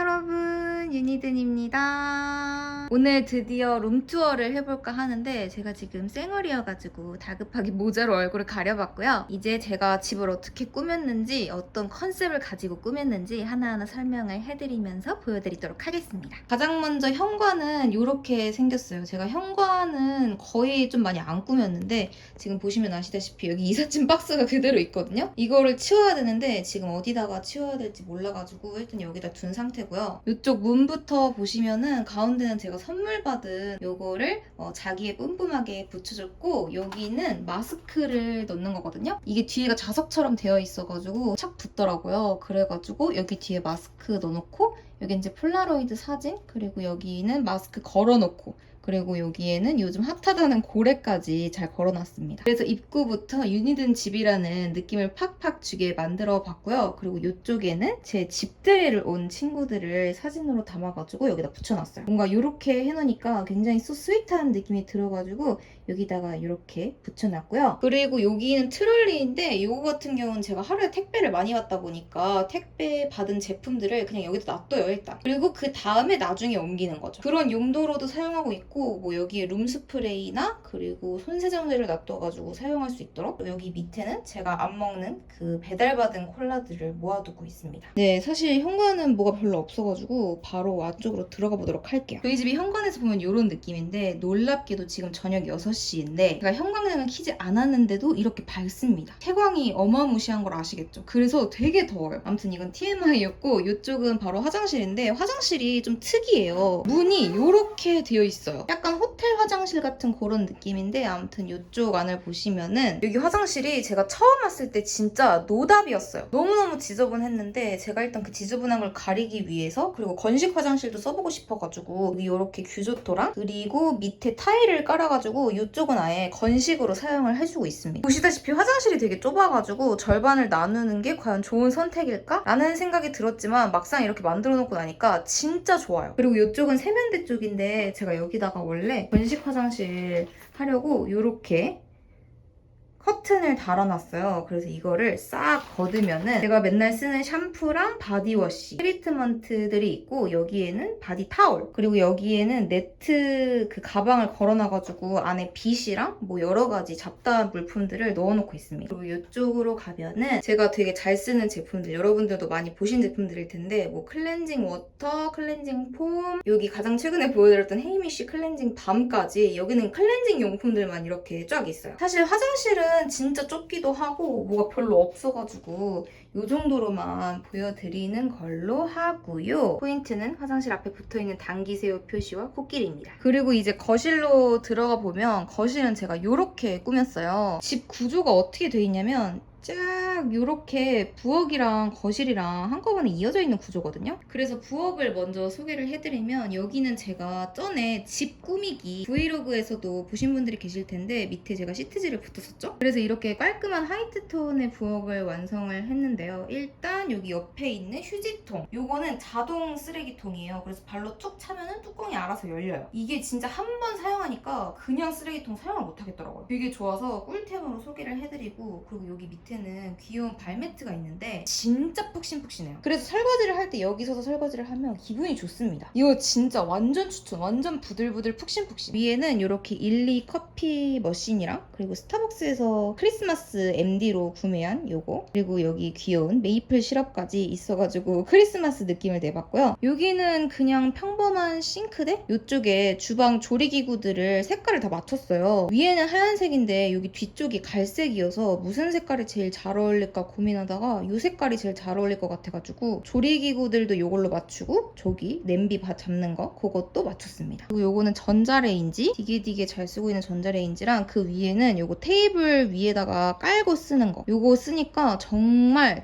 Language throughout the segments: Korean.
여러분, 유니든입니다. 오늘 드디어 룸투어를 해볼까 하는데 제가 지금 쌩얼이어가지고 다급하게 모자로 얼굴을 가려봤고요. 이제 제가 집을 어떻게 꾸몄는지, 어떤 컨셉을 가지고 꾸몄는지 하나하나 설명을 해드리면서 보여드리도록 하겠습니다. 가장 먼저 현관은 이렇게 생겼어요. 제가 현관은 거의 좀 많이 안 꾸몄는데 지금 보시면 아시다시피 여기 이삿짐 박스가 그대로 있거든요. 이거를 치워야 되는데 지금 어디다가 치워야 될지 몰라가지고 일단 여기다 둔 상태고요. 이쪽 문부터 보시면은 가운데는 제가 선물 받은 요거를 자기의 뿜뿜하게 붙여줬고, 여기는 마스크를 넣는 거거든요. 이게 뒤에가 자석처럼 되어 있어가지고 착 붙더라고요. 그래가지고 여기 뒤에 마스크 넣어놓고, 여기 이제 폴라로이드 사진, 그리고 여기는 마스크 걸어놓고, 그리고 여기에는 요즘 핫하다는 고래까지 잘 걸어놨습니다. 그래서 입구부터 유니든 집이라는 느낌을 팍팍 주게 만들어 봤고요. 그리고 이쪽에는 제 집들이를 온 친구들을 사진으로 담아가지고 여기다 붙여놨어요. 뭔가 이렇게 해놓으니까 굉장히 스윗한 느낌이 들어가지고 여기다가 이렇게 붙여놨고요. 그리고 여기는 트롤리인데 이거 같은 경우는 제가 하루에 택배를 많이 받다 보니까 택배 받은 제품들을 그냥 여기다 놔둬요, 일단. 그리고 그 다음에 나중에 옮기는 거죠. 그런 용도로도 사용하고 있고, 뭐 여기에 룸스프레이나 그리고 손세정제를 놔둬가지고 사용할 수 있도록, 여기 밑에는 제가 안 먹는 그 배달받은 콜라들을 모아두고 있습니다. 네, 사실 현관은 뭐가 별로 없어가지고 바로 안쪽으로 들어가 보도록 할게요. 저희 집이 현관에서 보면 이런 느낌인데, 놀랍게도 지금 저녁 6시인데 제가 현관등을 켜지 않았는데도 이렇게 밝습니다. 태광이 어마무시한 걸 아시겠죠? 그래서 되게 더워요. 아무튼 이건 TMI였고, 이쪽은 바로 화장실인데 화장실이 좀 특이해요. 문이 이렇게 되어 있어요. 약간 호텔 화장실 같은 그런 느낌인데, 아무튼 이쪽 안을 보시면은 여기 화장실이 제가 처음 왔을 때 진짜 노답이었어요. 너무너무 지저분했는데 제가 일단 그 지저분한 걸 가리기 위해서, 그리고 건식 화장실도 써보고 싶어가지고 여기 이렇게 규조토랑 그리고 밑에 타일을 깔아가지고 이쪽은 아예 건식으로 사용을 해주고 있습니다. 보시다시피 화장실이 되게 좁아가지고 절반을 나누는 게 과연 좋은 선택일까? 라는 생각이 들었지만 막상 이렇게 만들어 놓고 나니까 진짜 좋아요. 그리고 이쪽은 세면대 쪽인데 제가 여기다가 원래 건식 화장실 하려고 이렇게 커튼을 달아놨어요. 그래서 이거를 싹 걷으면은 제가 맨날 쓰는 샴푸랑 바디워시, 트리트먼트들이 있고, 여기에는 바디 타올, 그리고 여기에는 네트 그 가방을 걸어놔가지고 안에 빗이랑 뭐 여러 가지 잡다한 물품들을 넣어놓고 있습니다. 그리고 이쪽으로 가면은 제가 되게 잘 쓰는 제품들, 여러분들도 많이 보신 제품들일 텐데, 뭐 클렌징 워터, 클렌징 폼, 여기 가장 최근에 보여드렸던 헤이미쉬 클렌징 밤까지 여기는 클렌징 용품들만 이렇게 쫙 있어요. 사실 화장실은 진짜 좁기도 하고 뭐가 별로 없어가지고 이 정도로만 보여드리는 걸로 하고요. 포인트는 화장실 앞에 붙어있는 당기세요 표시와 코끼리입니다. 그리고 이제 거실로 들어가 보면, 거실은 제가 이렇게 꾸몄어요. 집 구조가 어떻게 돼 있냐면 쫙 이렇게 부엌이랑 거실이랑 한꺼번에 이어져 있는 구조거든요. 그래서 부엌을 먼저 소개를 해드리면, 여기는 제가 전에 집 꾸미기 브이로그에서도 보신 분들이 계실 텐데 밑에 제가 시트지를 붙였었죠. 그래서 이렇게 깔끔한 화이트 톤의 부엌을 완성을 했는데요. 일단 여기 옆에 있는 휴지통, 요거는 자동 쓰레기통이에요. 그래서 발로 툭 차면은 뚜껑이 알아서 열려요. 이게 진짜 한 번 사용하니까 그냥 쓰레기통 사용을 못 하겠더라고요. 되게 좋아서 꿀템으로 소개를 해드리고, 그리고 여기 밑에는 귀여운 발매트가 있는데 진짜 푹신푹신해요. 그래서 설거지를 할 때 여기 서서 설거지를 하면 기분이 좋습니다. 이거 진짜 완전 추천. 완전 부들부들 푹신푹신. 위에는 이렇게 일리 커피 머신이랑, 그리고 스타벅스에서 크리스마스 MD로 구매한 요거, 그리고 여기 귀여운 메이플 시럽까지 있어가지고 크리스마스 느낌을 내봤고요. 여기는 그냥 평범한 싱크대? 이쪽에 주방 조리기구들을 색깔을 다 맞췄어요. 위에는 하얀색인데 여기 뒤쪽이 갈색이어서 무슨 색깔이 제일 잘 어울릴까 고민하다가 이 색깔이 제일 잘 어울릴 것 같아가지고 조리기구들도 이걸로 맞추고, 저기 냄비 잡는 거 그것도 맞췄습니다. 그리고 요거는 전자레인지, 되게 잘 쓰고 있는 전자레인지랑, 그 위에는 요거 테이블 위에다가 깔고 쓰는 거, 요거 쓰니까 정말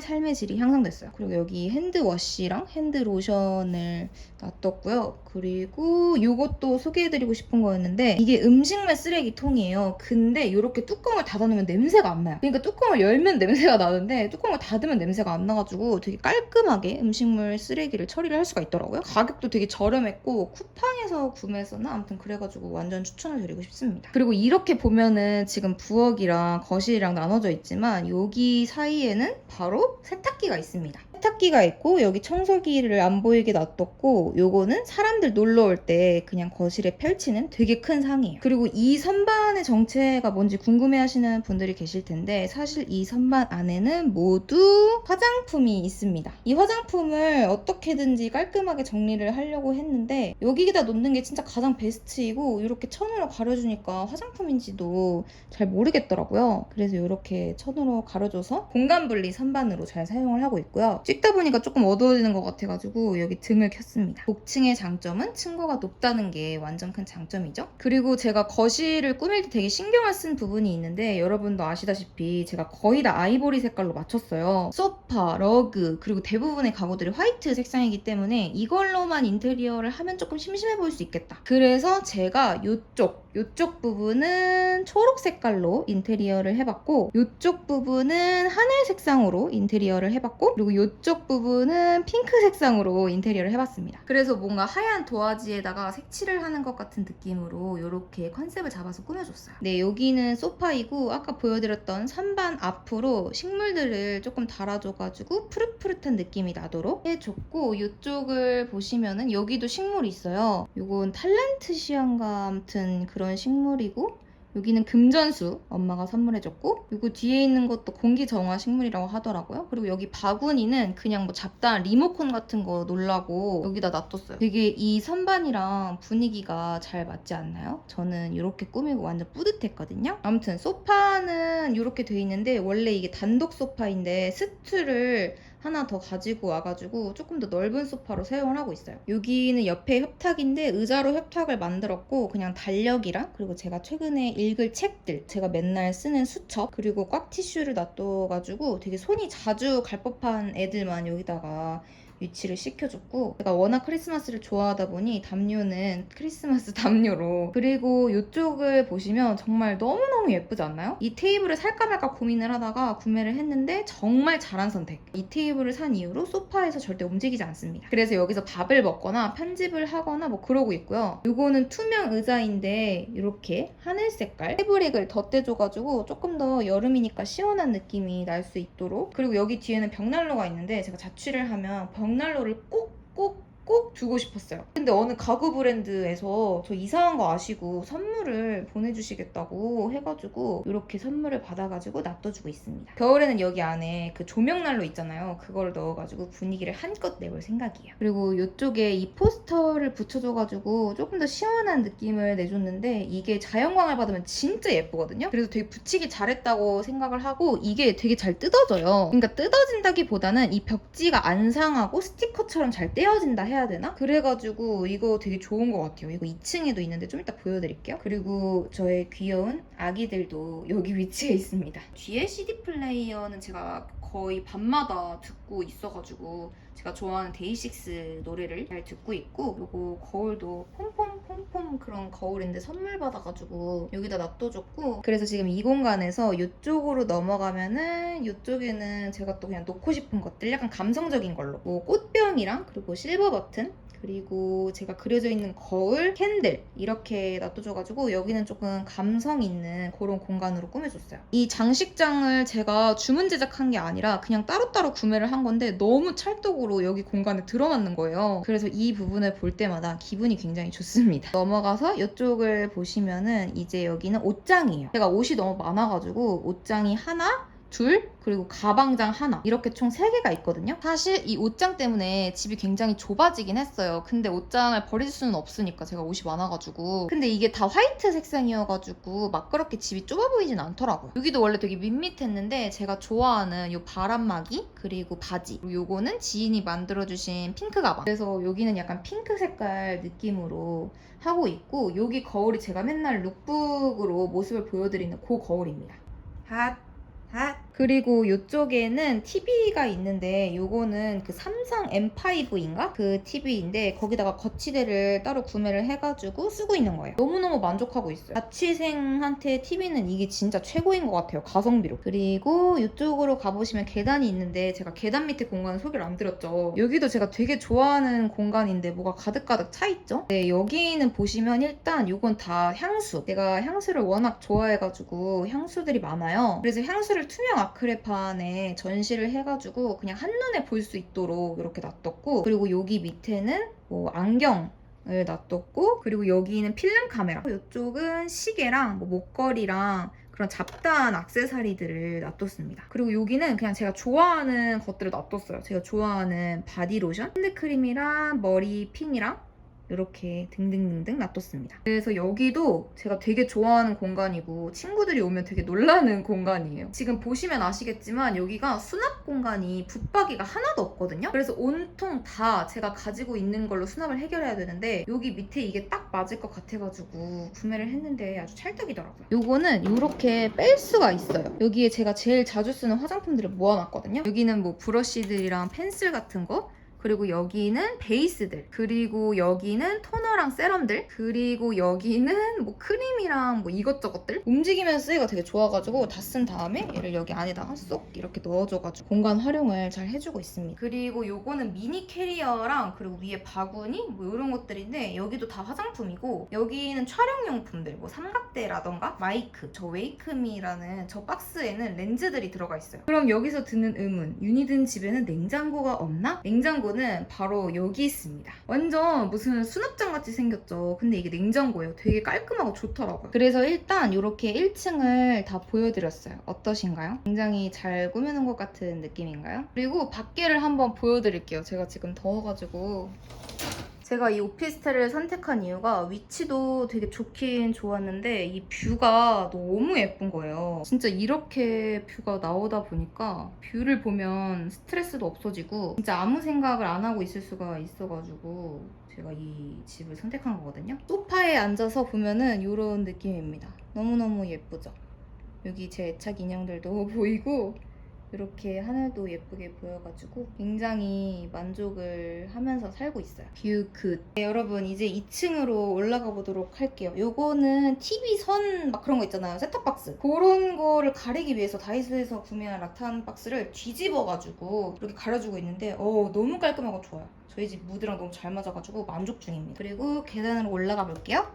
삶의 질이 향상됐어요. 그리고 여기 핸드워시랑 핸드로션을 놔뒀고요. 그리고 요것도 소개해드리고 싶은 거였는데, 이게 음식물 쓰레기통이에요. 근데 이렇게 뚜껑을 닫아놓으면 냄새가 안 나요. 그러니까 뚜껑을 열면 냄새가 나는데 뚜껑을 닫으면 냄새가 안 나가지고 되게 깔끔하게 음식물 쓰레기를 처리를 할 수가 있더라고요. 가격도 되게 저렴했고 쿠팡에서 구매했었나? 아무튼 그래가지고 완전 추천을 드리고 싶습니다. 그리고 이렇게 보면은 지금 부엌이랑 거실이랑 나눠져 있지만 여기 사이에는 바로 세탁기가 있습니다. 세탁기가 있고 여기 청소기를 안 보이게 놔뒀고 요거는 사람들 놀러 올 때 그냥 거실에 펼치는 되게 큰 상이에요. 그리고 이 선반의 정체가 뭔지 궁금해하시는 분들이 계실 텐데 사실 이 선반 안에는 모두 화장품이 있습니다. 이 화장품을 어떻게든지 깔끔하게 정리를 하려고 했는데 여기다 놓는 게 진짜 가장 베스트이고 이렇게 천으로 가려주니까 화장품인지도 잘 모르겠더라고요. 그래서 이렇게 천으로 가려줘서 공간 분리 선반으로 잘 사용을 하고 있고요. 찍다 보니까 조금 어두워지는 것 같아가지고 여기 등을 켰습니다. 복층의 장점은 층고가 높다는 게 완전 큰 장점이죠. 그리고 제가 거실을 꾸밀 때 되게 신경을 쓴 부분이 있는데 여러분도 아시다시피 제가 거의 다 아이보리 색깔로 맞췄어요. 소파, 러그, 그리고 대부분의 가구들이 화이트 색상이기 때문에 이걸로만 인테리어를 하면 조금 심심해 보일 수 있겠다. 그래서 제가 요쪽 부분은 초록 색깔로 인테리어를 해봤고 요쪽 부분은 하늘 색상으로 인테리어를 해봤고 그리고 요쪽 부분은 핑크 색상으로 인테리어를 해봤습니다. 그래서 뭔가 하얀 도화지에다가 색칠을 하는 것 같은 느낌으로 이렇게 컨셉을 잡아서 꾸며줬어요. 네, 여기는 소파이고 아까 보여드렸던 선반 앞으로 식물들을 조금 달아줘가지고 푸릇푸릇한 느낌이 나도록 해줬고 이쪽을 보시면은 여기도 식물이 있어요. 이건 탈란트시안가 아무튼 그런 식물이고 여기는 금전수 엄마가 선물해줬고 이거 뒤에 있는 것도 공기정화 식물이라고 하더라고요. 그리고 여기 바구니는 그냥 뭐 잡다한 리모컨 같은 거 놓으려고 여기다 놔뒀어요. 되게 이 선반이랑 분위기가 잘 맞지 않나요? 저는 이렇게 꾸미고 완전 뿌듯했거든요. 아무튼 소파는 이렇게 돼 있는데 원래 이게 단독 소파인데 스트를 하나 더 가지고 와가지고 조금 더 넓은 소파로 사용을 하고 있어요. 여기는 옆에 협탁인데 의자로 협탁을 만들었고 그냥 달력이랑 그리고 제가 최근에 읽을 책들 제가 맨날 쓰는 수첩 그리고 꽉 티슈를 놔둬가지고 되게 손이 자주 갈 법한 애들만 여기다가 위치를 시켜줬고 제가 워낙 크리스마스를 좋아하다 보니 담요는 크리스마스 담요로 그리고 이쪽을 보시면 정말 너무너무 예쁘지 않나요? 이 테이블을 살까 말까 고민을 하다가 구매를 했는데 정말 잘한 선택. 이 테이블을 산 이후로 소파에서 절대 움직이지 않습니다. 그래서 여기서 밥을 먹거나 편집을 하거나 뭐 그러고 있고요. 이거는 투명 의자인데 이렇게 하늘 색깔 패브릭을 덧대줘가지고 조금 더 여름이니까 시원한 느낌이 날 수 있도록 그리고 여기 뒤에는 벽난로가 있는데 제가 자취를 하면 벽난로를 꼭 두고 싶었어요. 근데 어느 가구 브랜드에서 저 이상한 거 아시고 선물을 보내주시겠다고 해가지고 이렇게 선물을 받아가지고 놔둬주고 있습니다. 겨울에는 여기 안에 그 조명난로 있잖아요. 그거를 넣어가지고 분위기를 한껏 내볼 생각이에요. 그리고 이쪽에 이 포스터를 붙여줘가지고 조금 더 시원한 느낌을 내줬는데 이게 자연광을 받으면 진짜 예쁘거든요. 그래서 되게 붙이기 잘했다고 생각을 하고 이게 되게 잘 뜯어져요. 그러니까 뜯어진다기보다는 이 벽지가 안 상하고 스티커처럼 잘 떼어진다 해야 되나? 그래가지고 이거 되게 좋은 것 같아요. 이거 2층에도 있는데 좀 이따 보여드릴게요. 그리고 저의 귀여운 아기들도 여기 위치에 있습니다. 뒤에 CD 플레이어는 제가 거의 밤마다 듣고 있어가지고 제가 좋아하는 데이식스 노래를 잘 듣고 있고 요거 거울도 폼폼 그런 거울인데 선물 받아가지고 여기다 놔둬줬고 그래서 지금 이 공간에서 이쪽으로 넘어가면은 이쪽에는 제가 또 그냥 놓고 싶은 것들 약간 감성적인 걸로 뭐 꽃병이랑 그리고 실버 버튼 그리고 제가 그려져 있는 거울, 캔들 이렇게 놔둬줘가지고 여기는 조금 감성 있는 그런 공간으로 꾸며줬어요. 이 장식장을 제가 주문 제작한 게 아니라 그냥 따로따로 구매를 한 건데 너무 찰떡으로 여기 공간에 들어맞는 거예요. 그래서 이 부분을 볼 때마다 기분이 굉장히 좋습니다. 넘어가서 이쪽을 보시면은 이제 여기는 옷장이에요. 제가 옷이 너무 많아가지고 옷장이 하나, 둘, 그리고 가방장 하나 이렇게 총 3개가 있거든요. 사실 이 옷장 때문에 집이 굉장히 좁아지긴 했어요. 근데 옷장을 버릴 수는 없으니까 제가 옷이 많아가지고 근데 이게 다 화이트 색상이어가지고 막 그렇게 집이 좁아 보이진 않더라고요. 여기도 원래 되게 밋밋했는데 제가 좋아하는 이 바람막이 그리고 바지 그리고 요거는 지인이 만들어주신 핑크 가방 그래서 여기는 약간 핑크 색깔 느낌으로 하고 있고 여기 거울이 제가 맨날 룩북으로 모습을 보여드리는 그 거울입니다. 핫 그리고 이쪽에는 TV가 있는데 요거는 그 삼성 M5인가? 그 TV인데 거기다가 거치대를 따로 구매를 해가지고 쓰고 있는 거예요. 너무너무 만족하고 있어요. 자취생한테 TV는 이게 진짜 최고인 것 같아요. 가성비로. 그리고 이쪽으로 가보시면 계단이 있는데 제가 계단 밑에 공간을 소개를 안 드렸죠. 여기도 제가 되게 좋아하는 공간인데 뭐가 가득가득 차있죠? 네, 여기는 보시면 일단 요건 다 향수. 제가 향수를 워낙 좋아해가지고 향수들이 많아요. 그래서 향수를 투명 아크릴판에 전시를 해가지고 그냥 한눈에 볼 수 있도록 이렇게 놔뒀고, 그리고 여기 밑에는 뭐 안경을 놔뒀고, 그리고 여기는 필름 카메라, 이쪽은 시계랑 뭐 목걸이랑 그런 잡다한 액세서리들을 놔뒀습니다. 그리고 여기는 그냥 제가 좋아하는 것들을 놔뒀어요. 제가 좋아하는 바디로션, 핸드크림이랑 머리 핀이랑 이렇게 등등등등 놔뒀습니다. 그래서 여기도 제가 되게 좋아하는 공간이고 친구들이 오면 되게 놀라는 공간이에요. 지금 보시면 아시겠지만 여기가 수납 공간이 붙박이가 하나도 없거든요. 그래서 온통 다 제가 가지고 있는 걸로 수납을 해결해야 되는데 여기 밑에 이게 딱 맞을 것 같아가지고 구매를 했는데 아주 찰떡이더라고요. 요거는 이렇게 뺄 수가 있어요. 여기에 제가 제일 자주 쓰는 화장품들을 모아놨거든요. 여기는 뭐 브러쉬들이랑 펜슬 같은 거, 그리고 여기는 베이스들, 그리고 여기는 토너랑 세럼들, 그리고 여기는 뭐 크림이랑 뭐 이것저것들. 움직이면서 쓰기가 되게 좋아가지고 다 쓴 다음에 얘를 여기 안에다가 쏙 이렇게 넣어줘가지고 공간 활용을 잘 해주고 있습니다. 그리고 요거는 미니 캐리어랑 그리고 위에 바구니 뭐 이런 것들인데 여기도 다 화장품이고, 여기는 촬영용품들 뭐 삼각대라던가 마이크, 저 웨이크미라는 저 박스에는 렌즈들이 들어가 있어요. 그럼 여기서 드는 의문, 유니든 집에는 냉장고가 없나? 냉장고는 바로 여기 있습니다. 완전 무슨 수납장 같이 생겼죠. 근데 이게 냉장고예요. 되게 깔끔하고 좋더라고요. 그래서 일단 이렇게 1층을 다 보여드렸어요. 어떠신가요? 굉장히 잘 꾸며놓은 것 같은 느낌인가요? 그리고 밖에를 한번 보여드릴게요. 제가 지금 더워가지고. 제가 이 오피스텔을 선택한 이유가 위치도 되게 좋긴 좋았는데 이 뷰가 너무 예쁜 거예요. 진짜 이렇게 뷰가 나오다 보니까 뷰를 보면 스트레스도 없어지고 진짜 아무 생각을 안 하고 있을 수가 있어가지고 제가 이 집을 선택한 거거든요. 소파에 앉아서 보면은 이런 느낌입니다. 너무너무 예쁘죠? 여기 제 애착 인형들도 보이고 이렇게 하늘도 예쁘게 보여가지고 굉장히 만족을 하면서 살고 있어요. 뷰 굿. 네, 여러분 이제 2층으로 올라가 보도록 할게요. 요거는 TV 선 막 그런 거 있잖아요. 셋탑박스. 그런 거를 가리기 위해서 다이소에서 구매한 라탄 박스를 뒤집어가지고 이렇게 가려주고 있는데 너무 깔끔하고 좋아요. 저희 집 무드랑 너무 잘 맞아가지고 만족 중입니다. 그리고 계단으로 올라가 볼게요.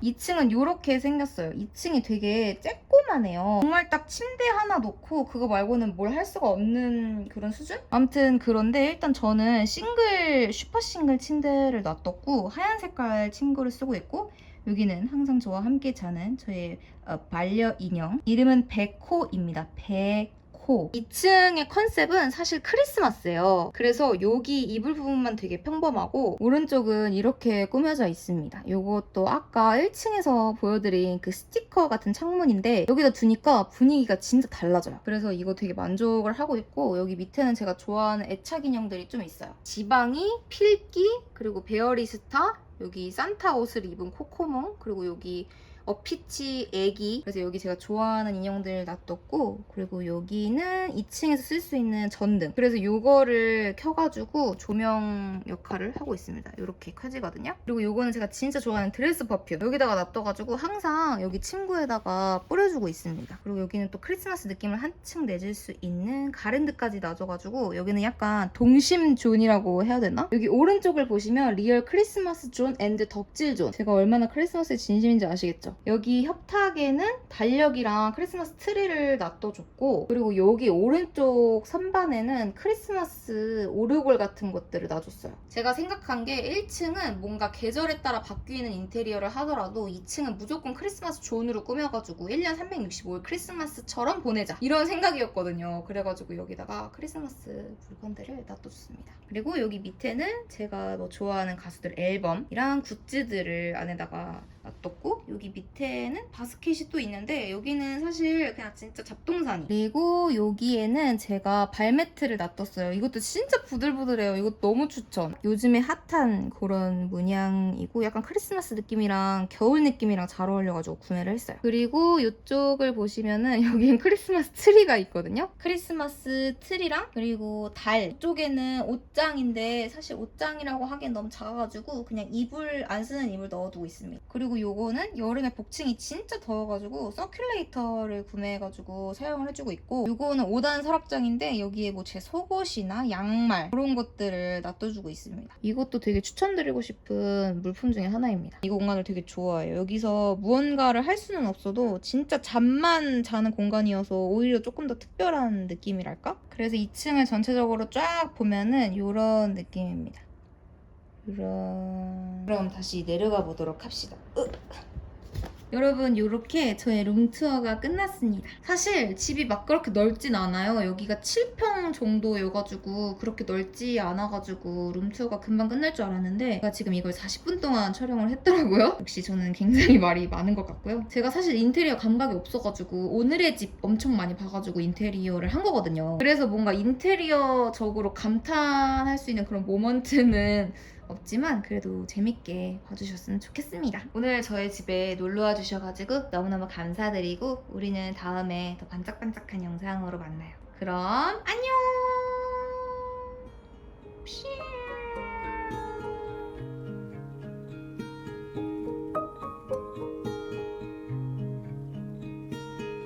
2층은 이렇게 생겼어요. 2층이 되게 쬐꼬만해요. 정말 딱 침대 하나 놓고 그거 말고는 뭘 할 수가 없는 그런 수준? 아무튼 그런데 일단 저는 슈퍼 싱글 침대를 놔뒀고 하얀 색깔 침구를 쓰고 있고, 여기는 항상 저와 함께 자는 저의 반려인형, 이름은 백호입니다. 백호. 2층의 컨셉은 사실 크리스마스예요. 그래서 여기 이불 부분만 되게 평범하고 오른쪽은 이렇게 꾸며져 있습니다. 이것도 아까 1층에서 보여드린 그 스티커 같은 창문인데 여기다 두니까 분위기가 진짜 달라져요. 그래서 이거 되게 만족을 하고 있고, 여기 밑에는 제가 좋아하는 애착 인형들이 좀 있어요. 지방이, 필기, 그리고 베어리스타, 여기 산타 옷을 입은 코코몽, 그리고 여기 피치 애기. 그래서 여기 제가 좋아하는 인형들 놔뒀고, 그리고 여기는 2층에서 쓸 수 있는 전등. 그래서 이거를 켜가지고 조명 역할을 하고 있습니다. 이렇게 켜지거든요. 그리고 이거는 제가 진짜 좋아하는 드레스 퍼퓸. 여기다가 놔둬가지고 항상 여기 침구에다가 뿌려주고 있습니다. 그리고 여기는 또 크리스마스 느낌을 한층 내줄 수 있는 가랜드까지 놔줘가지고 여기는 약간 동심 존이라고 해야 되나? 여기 오른쪽을 보시면 리얼 크리스마스 존 앤드 덕질 존. 제가 얼마나 크리스마스에 진심인지 아시겠죠? 여기 협탁에는 달력이랑 크리스마스 트리를 놔둬줬고, 그리고 여기 오른쪽 선반에는 크리스마스 오르골 같은 것들을 놔줬어요. 제가 생각한 게 1층은 뭔가 계절에 따라 바뀌는 인테리어를 하더라도 2층은 무조건 크리스마스 존으로 꾸며가지고 1년 365일 크리스마스처럼 보내자, 이런 생각이었거든요. 그래가지고 여기다가 크리스마스 물건들을 놔둬줬습니다. 그리고 여기 밑에는 제가 뭐 좋아하는 가수들 앨범이랑 굿즈들을 안에다가 놔뒀고, 여기 밑에는 바스켓이 또 있는데 여기는 사실 그냥 진짜 잡동사니. 그리고 여기에는 제가 발매트를 놔뒀어요. 이것도 진짜 부들부들해요. 이거 너무 추천. 요즘에 핫한 그런 문양이고 약간 크리스마스 느낌이랑 겨울 느낌이랑 잘 어울려가지고 구매를 했어요. 그리고 이쪽을 보시면은 여기는 크리스마스 트리가 있거든요. 크리스마스 트리랑 그리고 달. 이쪽에는 옷장인데 사실 옷장이라고 하기엔 너무 작아가지고 그냥 안 쓰는 이불 넣어두고 있습니다. 그리고 그리고 요거는 여름에 복층이 진짜 더워가지고 서큘레이터를 구매해가지고 사용을 해주고 있고, 요거는 5단 서랍장인데 여기에 뭐 제 속옷이나 양말 그런 것들을 놔둬주고 있습니다. 이것도 되게 추천드리고 싶은 물품 중에 하나입니다. 이 공간을 되게 좋아해요. 여기서 무언가를 할 수는 없어도 진짜 잠만 자는 공간이어서 오히려 조금 더 특별한 느낌이랄까? 그래서 2층을 전체적으로 쫙 보면은 이런 느낌입니다. 그럼 다시 내려가 보도록 합시다. 여러분, 이렇게 저의 룸투어가 끝났습니다. 사실 집이 막 그렇게 넓진 않아요. 여기가 7평 정도여가지고 그렇게 넓지 않아가지고 룸투어가 금방 끝날 줄 알았는데 제가 지금 이걸 40분 동안 촬영을 했더라고요. 역시 저는 굉장히 말이 많은 것 같고요. 제가 사실 인테리어 감각이 없어가지고 오늘의 집 엄청 많이 봐가지고 인테리어를 한 거거든요. 그래서 뭔가 인테리어적으로 감탄할 수 있는 그런 모먼트는 없지만 그래도 재밌게 봐주셨으면 좋겠습니다. 오늘 저희 집에 놀러와 주셔가지고 너무너무 감사드리고 우리는 다음에 더 반짝반짝한 영상으로 만나요. 그럼 안녕!